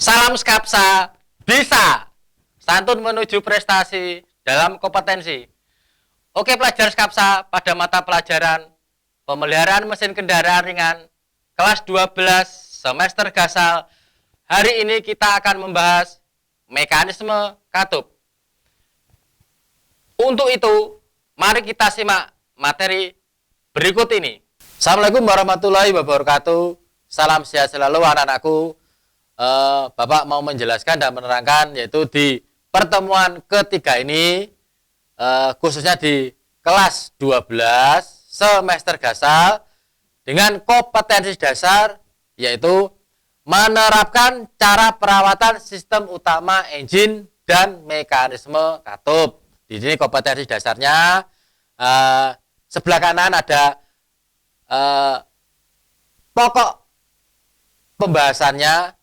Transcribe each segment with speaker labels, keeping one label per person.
Speaker 1: Salam Skapsa, bisa santun menuju prestasi dalam kompetensi. Oke pelajar Skapsa, pada mata pelajaran pemeliharaan mesin kendaraan ringan kelas 12 semester Gasal, hari ini kita akan membahas mekanisme katup. Untuk itu, mari kita simak materi berikut ini. Assalamualaikum warahmatullahi wabarakatuh. Salam sehat selalu anak-anakku. Bapak mau menjelaskan dan menerangkan yaitu di pertemuan ketiga ini khususnya di kelas 12 semester Gasal dengan kompetensi dasar yaitu menerapkan cara perawatan sistem utama engine dan mekanisme katup. Di sini kompetensi dasarnya sebelah kanan ada pokok pembahasannya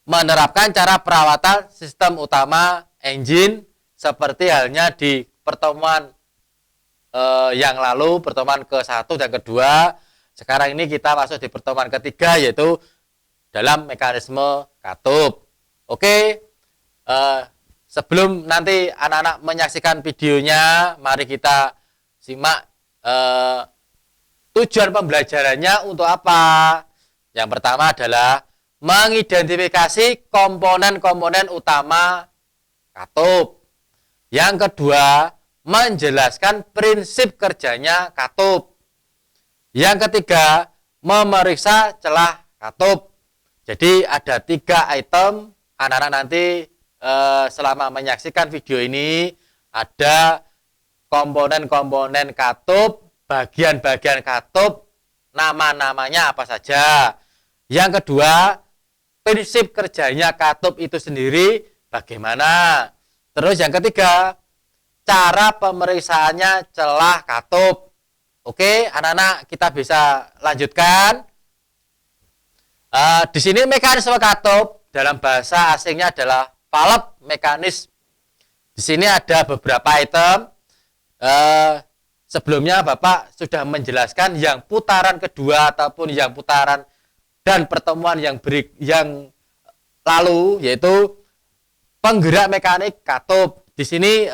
Speaker 1: menerapkan cara perawatan sistem utama engine seperti halnya di pertemuan yang lalu, pertemuan ke-1 dan ke-2. Sekarang ini kita masuk di pertemuan ketiga yaitu dalam mekanisme katup. Oke, sebelum nanti anak-anak menyaksikan videonya, mari kita simak tujuan pembelajarannya untuk apa. Yang pertama adalah mengidentifikasi komponen-komponen utama katup. Yang kedua, menjelaskan prinsip kerjanya katup. Yang ketiga, memeriksa celah katup. Jadi ada 3 item. Anak-anak nanti selama menyaksikan video ini ada komponen-komponen katup, bagian-bagian katup, nama-namanya apa saja. Yang kedua, prinsip kerjanya katup itu sendiri bagaimana. Terus yang ketiga, cara pemeriksaannya celah katup. Oke, anak-anak kita bisa lanjutkan. Di sini mekanisme katup dalam bahasa asingnya adalah valve mekanisme. Di sini ada beberapa item. Sebelumnya Bapak sudah menjelaskan yang putaran kedua ataupun yang putaran dan pertemuan yang lalu yaitu penggerak mekanik katup. Di sini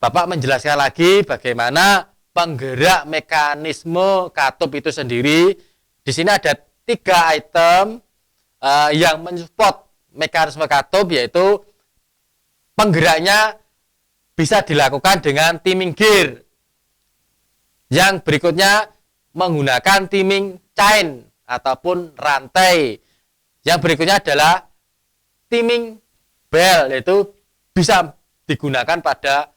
Speaker 1: Bapak menjelaskan lagi bagaimana penggerak mekanisme katup itu sendiri. Di sini ada 3 item yang mensupport mekanisme katup yaitu penggeraknya bisa dilakukan dengan timing gear. Yang berikutnya menggunakan timing chain ataupun rantai. Yang berikutnya adalah timing bell, yaitu bisa digunakan pada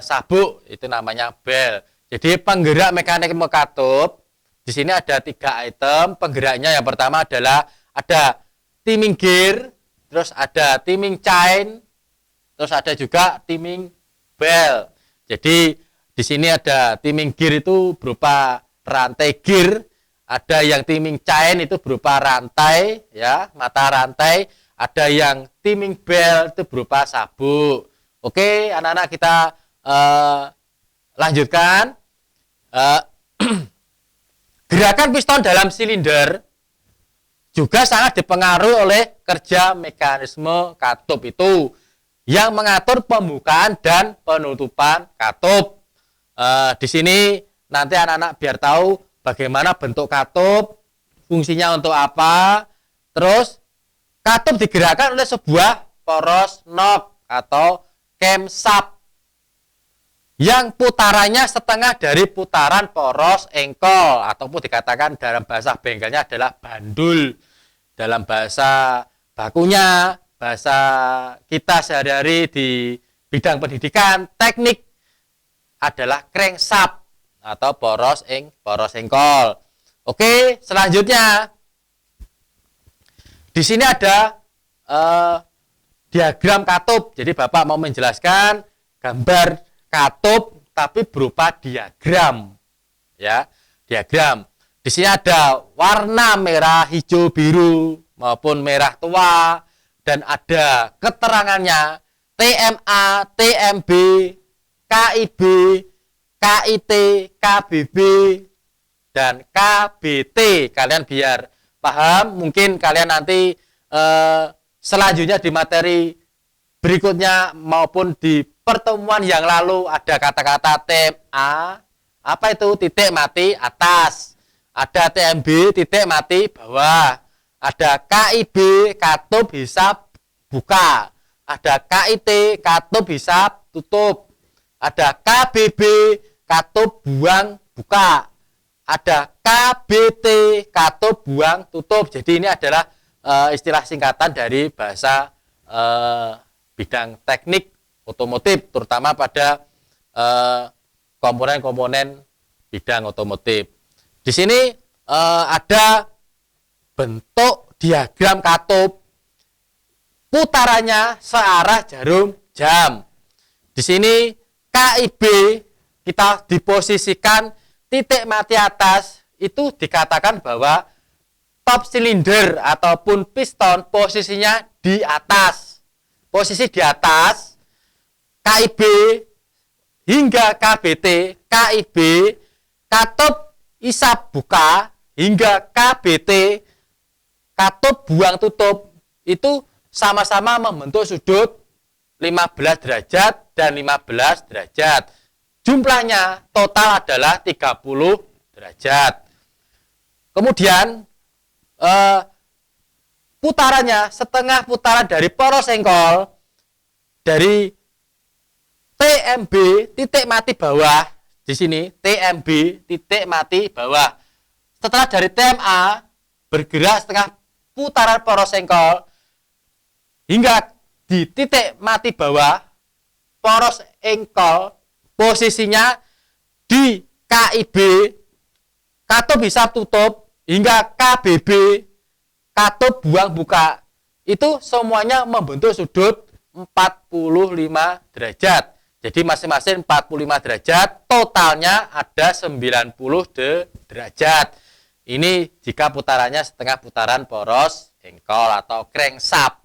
Speaker 1: sabuk, itu namanya bell. Jadi penggerak mekanisme katup di sini ada 3 item. Penggeraknya yang pertama adalah ada timing gear, terus ada timing chain, terus ada juga timing bell. Jadi di sini ada timing gear itu berupa rantai gear. Ada yang timing chain itu berupa rantai, ya, mata rantai. Ada yang timing bell itu berupa sabuk. Oke, anak-anak kita lanjutkan. Gerakan piston dalam silinder juga sangat dipengaruhi oleh kerja mekanisme katup itu yang mengatur pembukaan dan penutupan katup. Di sini nanti anak-anak biar tahu bagaimana bentuk katup, fungsinya untuk apa. Terus katup digerakkan oleh sebuah poros nok atau camshaft yang putarannya setengah dari putaran poros engkol ataupun dikatakan dalam bahasa bengkelnya adalah bandul. Dalam bahasa bakunya, bahasa kita sehari-hari di bidang pendidikan teknik adalah crankshaft atau poros engkol. Oke, selanjutnya di sini ada diagram katup. Jadi Bapak mau menjelaskan gambar katup tapi berupa diagram, ya, diagram. Di sini ada warna merah, hijau, biru maupun merah tua dan ada keterangannya TMA, TMB, KIB, KIT, KBB, dan KBT. Kalian biar paham, mungkin kalian nanti selanjutnya di materi berikutnya maupun di pertemuan yang lalu ada kata-kata TMA, apa itu? Titik mati atas. Ada TMB, titik mati bawah. Ada KIB, katup hisap buka. Ada KIT, katup hisap tutup. Ada KBB, katup buang buka. Ada KBT, katup buang tutup. Jadi ini adalah istilah singkatan dari bahasa bidang teknik otomotif, terutama pada komponen-komponen bidang otomotif. Di sini ada bentuk diagram katup, putarannya searah jarum jam. Di sini KIB kita diposisikan titik mati atas, itu dikatakan bahwa top silinder ataupun piston posisinya di atas. Posisi di atas, KIB hingga KBT, KIB, katup isap buka hingga KBT, katup buang tutup, itu sama-sama membentuk sudut 15 derajat dan 15 derajat. Jumlahnya total adalah 30 derajat. Kemudian putarannya setengah putaran dari poros engkol dari TMB titik mati bawah. Di sini TMB titik mati bawah. Setelah dari TMA bergerak setengah putaran poros engkol hingga di titik mati bawah poros engkol, posisinya di KIB, katup hisap tutup, hingga KBB, katup buang buka, itu semuanya membentuk sudut 45 derajat. Jadi masing-masing 45 derajat, totalnya ada 90 derajat. Ini jika putarannya setengah putaran poros engkol atau crankshaft.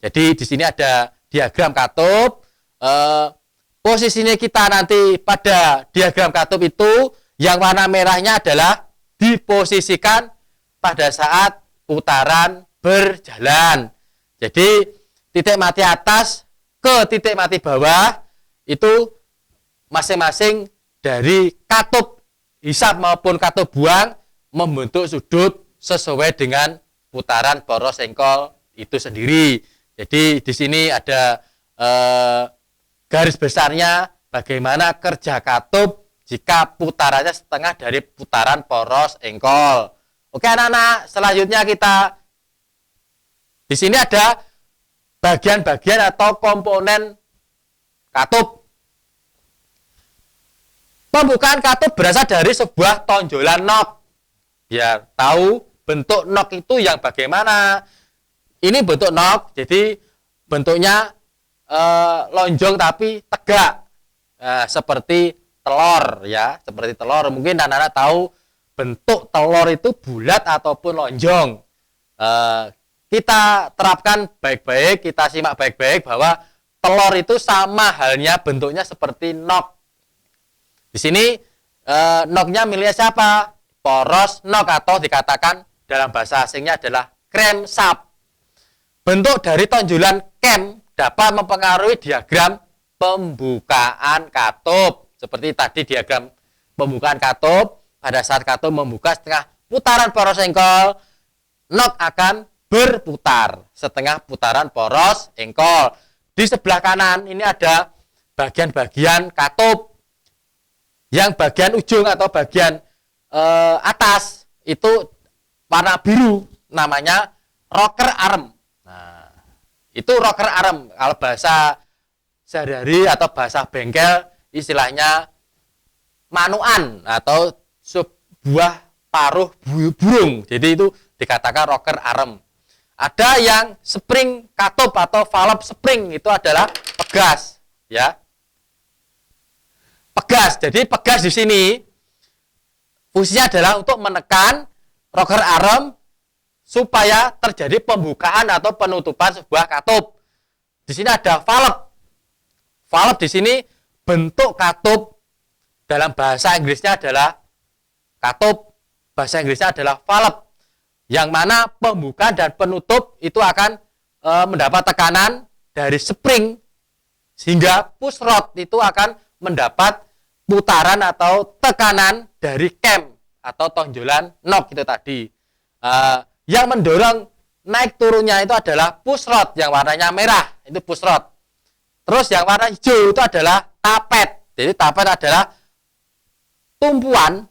Speaker 1: Jadi di sini ada diagram katup. Posisinya kita nanti pada diagram katup itu yang warna merahnya adalah diposisikan pada saat putaran berjalan. Jadi titik mati atas ke titik mati bawah itu masing-masing dari katup hisap maupun katup buang membentuk sudut sesuai dengan putaran poros engkol itu sendiri. Jadi di sini ada garis besarnya bagaimana kerja katup jika putarannya setengah dari putaran poros engkol. Oke anak-anak, selanjutnya kita di sini ada bagian-bagian atau komponen katup. Pembukaan katup berasal dari sebuah tonjolan nok. Biar tahu bentuk nok itu yang bagaimana. Ini bentuk nok, jadi bentuknya lonjong tapi tegak, seperti telur ya, seperti telur. Mungkin anak-anak tahu bentuk telur itu bulat ataupun lonjong. Kita terapkan baik-baik, kita simak baik-baik bahwa telur itu sama halnya bentuknya seperti nok. Di sini noknya miliknya siapa? Poros nok atau dikatakan dalam bahasa asingnya adalah crankshaft. Bentuk dari tonjolan cam dapat mempengaruhi diagram pembukaan katup. Seperti tadi diagram pembukaan katup, pada saat katup membuka setengah putaran poros engkol, nok akan berputar setengah putaran poros engkol. Di sebelah kanan ini ada bagian-bagian katup. Yang bagian ujung atau bagian atas itu warna biru, namanya rocker arm. Nah, itu rocker arm. Kalau bahasa sehari-hari atau bahasa bengkel istilahnya manuan atau sebuah paruh burung. Jadi itu dikatakan rocker arm. Ada yang spring katup atau valve spring, itu adalah pegas, ya. Pegas. Jadi pegas di sini fungsinya adalah untuk menekan rocker arm supaya terjadi pembukaan atau penutupan sebuah katup. Di sini ada valve. Valve di sini bentuk katup dalam bahasa Inggrisnya adalah katup. Bahasa Inggrisnya adalah valve. yang mana pembuka dan penutup itu akan mendapat tekanan dari spring, sehingga push rod itu akan mendapat putaran atau tekanan dari cam atau tonjolan knock itu tadi. Yang mendorong naik turunnya itu adalah push rod yang warnanya merah, itu push rod. Terus yang warna hijau itu adalah tapet. Jadi tapet adalah tumpuan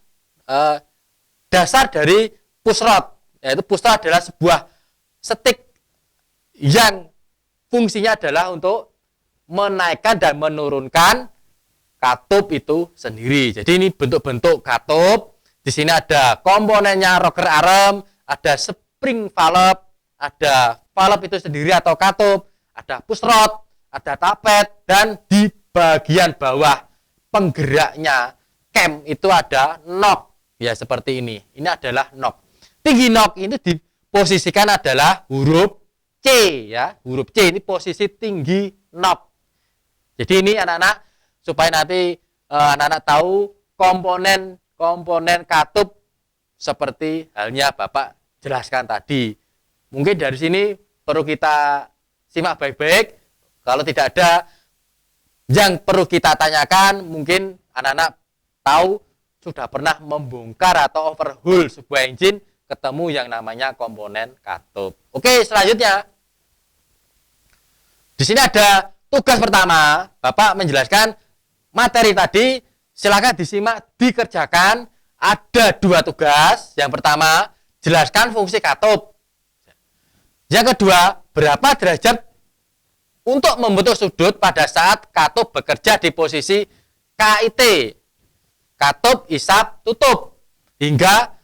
Speaker 1: dasar dari push rod. Yaitu push rod adalah sebuah stick yang fungsinya adalah untuk menaikkan dan menurunkan katup itu sendiri. Jadi ini bentuk-bentuk katup. Di sini ada komponennya rocker arm, ada spring valve, ada valve itu sendiri atau katup, ada push rod, ada tapet, dan di bagian bawah penggeraknya cam itu ada knock. Ya seperti ini. Ini adalah knock. Tinggi knock ini diposisikan adalah huruf C ya. Huruf C ini posisi tinggi knock. Jadi ini anak-anak supaya nanti anak-anak tahu komponen katup seperti halnya Bapak jelaskan tadi. Mungkin dari sini perlu kita simak baik-baik. Kalau tidak ada yang perlu kita tanyakan, mungkin anak-anak tahu sudah pernah membongkar atau overhaul sebuah engine, ketemu yang namanya komponen katup. Oke, selanjutnya. Di sini ada tugas pertama. Bapak menjelaskan materi tadi, silakan disimak, dikerjakan. Ada 2 tugas. Yang pertama, jelaskan fungsi katup. Yang kedua, berapa derajat untuk membentuk sudut pada saat katup bekerja di posisi KIT, katup isap tutup, hingga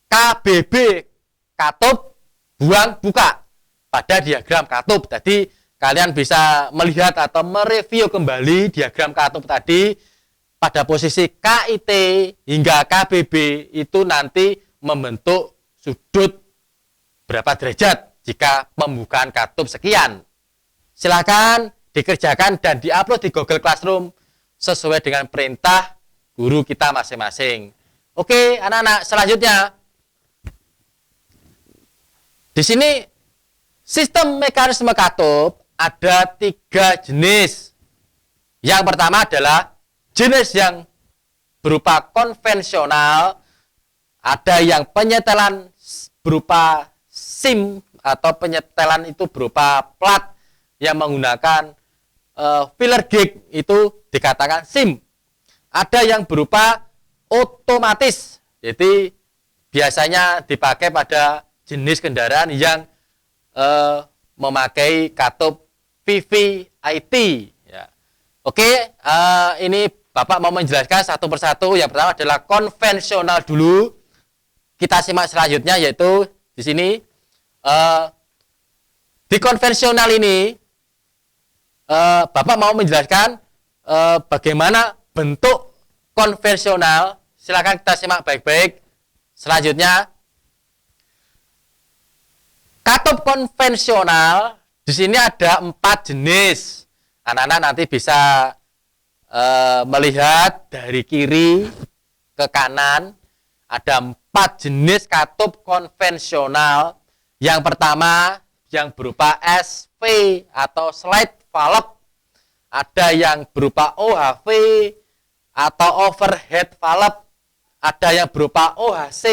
Speaker 1: KBB, katup buang buka pada diagram katup. Tadi kalian bisa melihat atau mereview kembali diagram katup tadi pada posisi KIT hingga KBB itu nanti membentuk sudut berapa derajat jika pembukaan katup sekian. Silakan dikerjakan dan diupload di Google Classroom sesuai dengan perintah guru kita masing-masing. Oke, anak-anak, selanjutnya. Di sini sistem mekanisme katup ada 3 jenis. Yang pertama adalah jenis yang berupa konvensional, ada yang penyetelan berupa SIM atau penyetelan itu berupa plat yang menggunakan filler gauge itu dikatakan SIM. Ada yang berupa otomatis, jadi biasanya dipakai pada jenis kendaraan yang memakai katup VVIT. Ya. Oke, ini Bapak mau menjelaskan satu persatu. Yang pertama adalah konvensional dulu. Kita simak selanjutnya, yaitu di sini di konvensional ini Bapak mau menjelaskan bagaimana bentuk konvensional. Silakan kita simak baik-baik. Selanjutnya, katup konvensional di sini ada 4 jenis. Anak-anak nanti bisa melihat dari kiri ke kanan. Ada 4 jenis katup konvensional. Yang pertama yang berupa SV atau slide valve. Ada yang berupa OHV atau overhead valve. Ada yang berupa OHC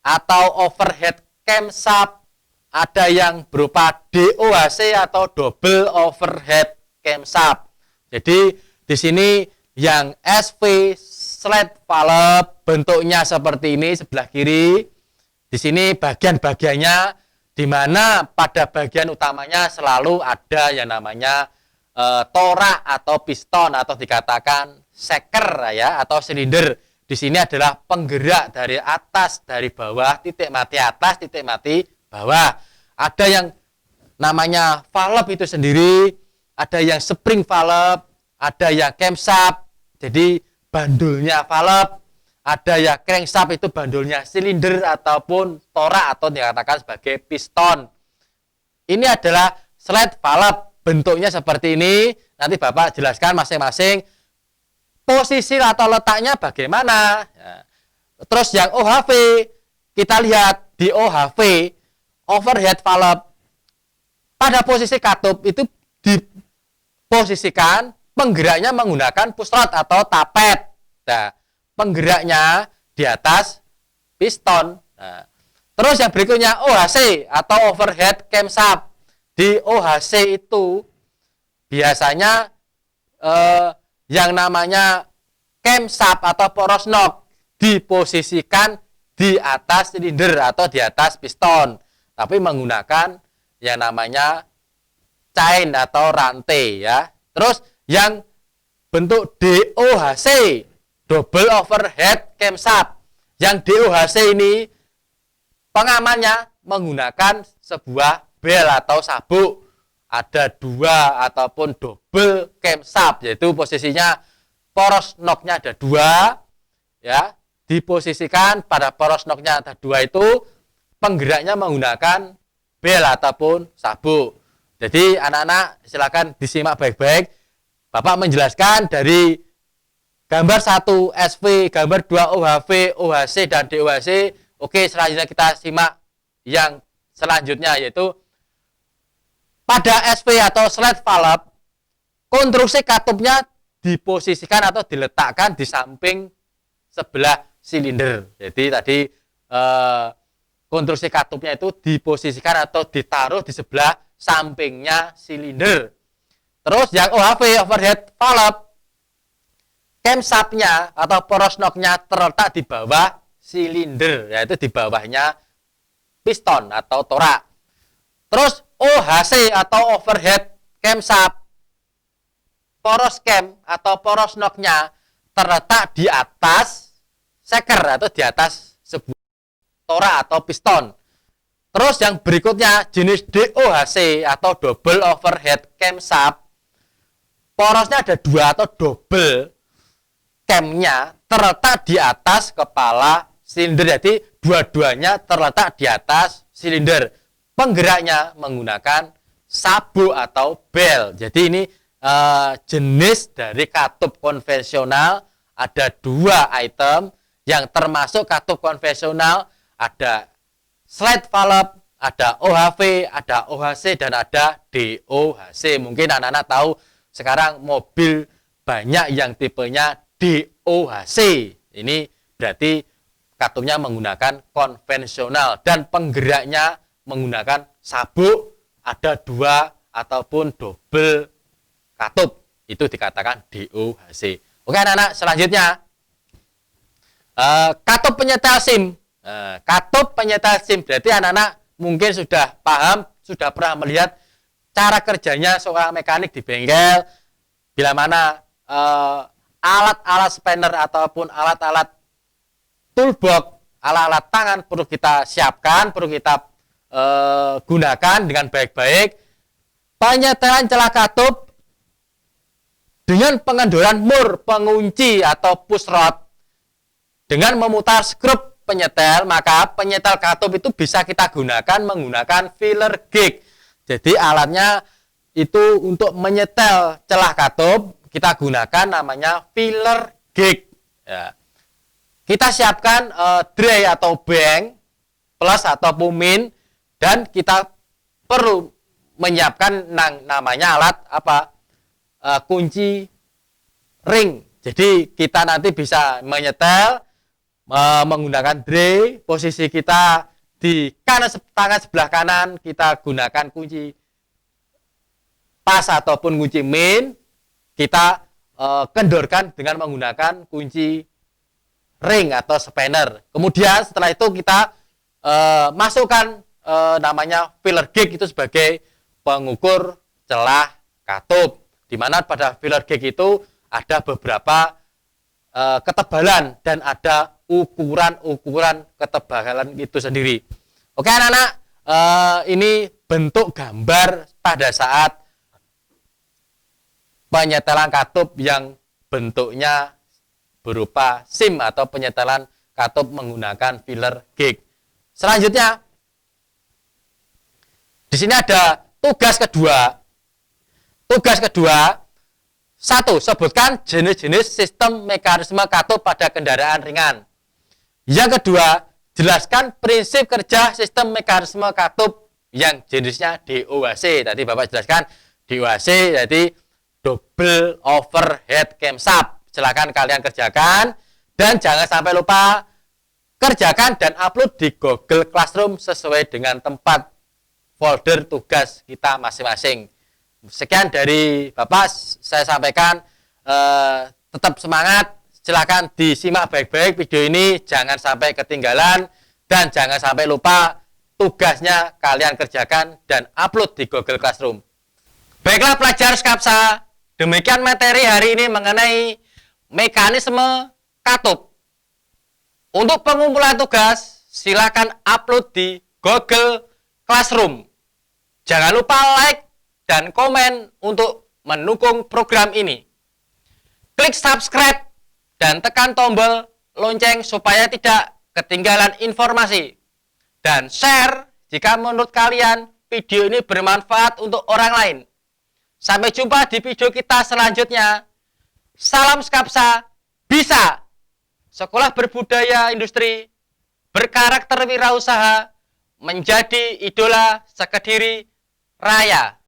Speaker 1: atau overhead camshaft. Ada yang berupa DOHC atau double overhead camshaft. Jadi di sini yang SV slide valve bentuknya seperti ini sebelah kiri. Di sini bagian-bagiannya di mana pada bagian utamanya selalu ada yang namanya torak atau piston atau dikatakan seker ya atau silinder. Di sini adalah penggerak dari atas, dari bawah, titik mati atas, titik mati bawah. Ada yang namanya valve itu sendiri, ada yang spring valve, ada yang camshaft, jadi bandulnya valve, ada yang crankshaft itu bandulnya silinder ataupun torak atau dikatakan sebagai piston. Ini adalah slide valve, bentuknya seperti ini. Nanti Bapak jelaskan masing-masing posisi atau letaknya bagaimana. Ya. Terus yang OHV, kita lihat di OHV overhead valve pada posisi katup itu diposisikan penggeraknya menggunakan push rod atau tapet. Nah, penggeraknya di atas piston. Nah, terus yang berikutnya OHC atau overhead camshaft. Di OHC itu biasanya yang namanya camshaft atau poros nok diposisikan di atas silinder atau di atas piston, tapi menggunakan yang namanya chain atau rantai ya. Terus yang bentuk DOHC, double overhead camshaft. Yang DOHC ini pengamannya menggunakan sebuah bel atau sabuk. Ada dua ataupun double camshaft, yaitu posisinya poros noknya ada dua ya. Diposisikan pada poros noknya ada dua itu penggeraknya menggunakan bel ataupun sabuk. Jadi anak-anak silakan disimak baik-baik. Bapak menjelaskan dari gambar 1 SV, gambar 2 OHV, OHC dan DOHC. Oke, selanjutnya kita simak yang selanjutnya yaitu pada SV atau slide valve konstruksi katupnya diposisikan atau diletakkan di samping sebelah silinder. Jadi tadi konstruksi katupnya itu diposisikan atau ditaruh di sebelah sampingnya silinder. Terus yang OHV overhead valve camshaftnya atau poros noknya terletak di bawah silinder, yaitu di bawahnya piston atau torak. Terus OHC atau overhead camshaft poros cam atau poros noknya terletak di atas seker atau di atas sebuah torak atau piston. Terus yang berikutnya jenis DOHC atau double overhead camshaft, porosnya ada dua atau double, camnya terletak di atas kepala silinder. Jadi dua-duanya terletak di atas silinder. Penggeraknya menggunakan sabuk atau bel. Jadi ini jenis dari katup konvensional ada dua item yang termasuk katup konvensional, ada slide valve, ada OHV, ada OHC dan ada DOHC. Mungkin anak-anak tahu sekarang mobil banyak yang tipenya DOHC. Ini berarti katupnya menggunakan konvensional dan penggeraknya menggunakan sabuk, ada dua ataupun double katup, itu dikatakan DOHC. Oke anak-anak, selanjutnya katup penyetel SIM. Katup penyetel SIM berarti anak-anak mungkin sudah paham, sudah pernah melihat cara kerjanya seorang mekanik di bengkel, bila mana alat-alat spanner ataupun alat-alat toolbox, alat-alat tangan perlu kita siapkan, perlu kita gunakan dengan baik-baik. Penyetelan celah katup dengan pengendoran mur pengunci atau push rod dengan memutar skrup penyetel, maka penyetel katup itu bisa kita gunakan menggunakan filler gig. Jadi alatnya itu untuk menyetel celah katup kita gunakan namanya filler gig ya. Kita siapkan dray atau bank plus ataupun min, dan kita perlu menyiapkan namanya alat kunci ring. Jadi kita nanti bisa menyetel menggunakan dray, posisi kita di tangan sebelah kanan kita gunakan kunci pas ataupun kunci min, kita kendorkan dengan menggunakan kunci ring atau spanner. Kemudian setelah itu kita masukkan namanya filler gig itu sebagai pengukur celah katup, di mana pada filler gig itu ada beberapa ketebalan dan ada ukuran ketebalan itu sendiri. Oke anak-anak, ini bentuk gambar pada saat penyetelan katup yang bentuknya berupa SIM atau penyetelan katup menggunakan filler gig. Selanjutnya, di sini ada tugas kedua. Tugas kedua, satu, sebutkan jenis-jenis sistem mekanisme katup pada kendaraan ringan. Yang kedua, jelaskan prinsip kerja sistem mekanisme katup yang jenisnya DOHC. Tadi Bapak jelaskan DOHC, jadi double overhead camshaft. Silakan kalian kerjakan dan jangan sampai lupa kerjakan dan upload di Google Classroom sesuai dengan tempat folder tugas kita masing-masing. Sekian dari Bapak, saya sampaikan, tetap semangat. Silakan disimak baik-baik video ini, jangan sampai ketinggalan dan jangan sampai lupa tugasnya kalian kerjakan dan upload di Google Classroom. Baiklah pelajar Skapsa, demikian materi hari ini mengenai mekanisme katup. Untuk pengumpulan tugas, silakan upload di Google Classroom. Jangan lupa like dan komen untuk mendukung program ini. Klik subscribe dan tekan tombol lonceng supaya tidak ketinggalan informasi. Dan share jika menurut kalian video ini bermanfaat untuk orang lain. Sampai jumpa di video kita selanjutnya. Salam Skapsa, bisa! Sekolah berbudaya industri, berkarakter wirausaha, menjadi idola sekediri raya.